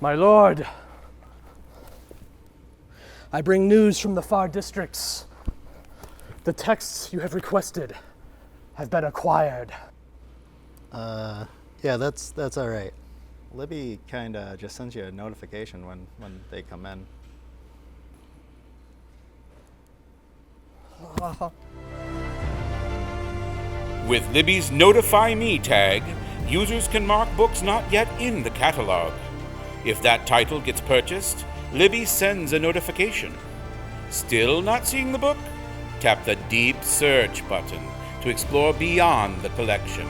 My lord, I bring news from the far districts. The texts you have requested have been acquired. Yeah, that's all right. Libby kinda just sends you a notification when they come in. With Libby's Notify Me tag, users can mark books not yet in the catalog. If that title gets purchased, Libby sends a notification. Still not seeing the book? Tap the Deep Search button to explore beyond the collection.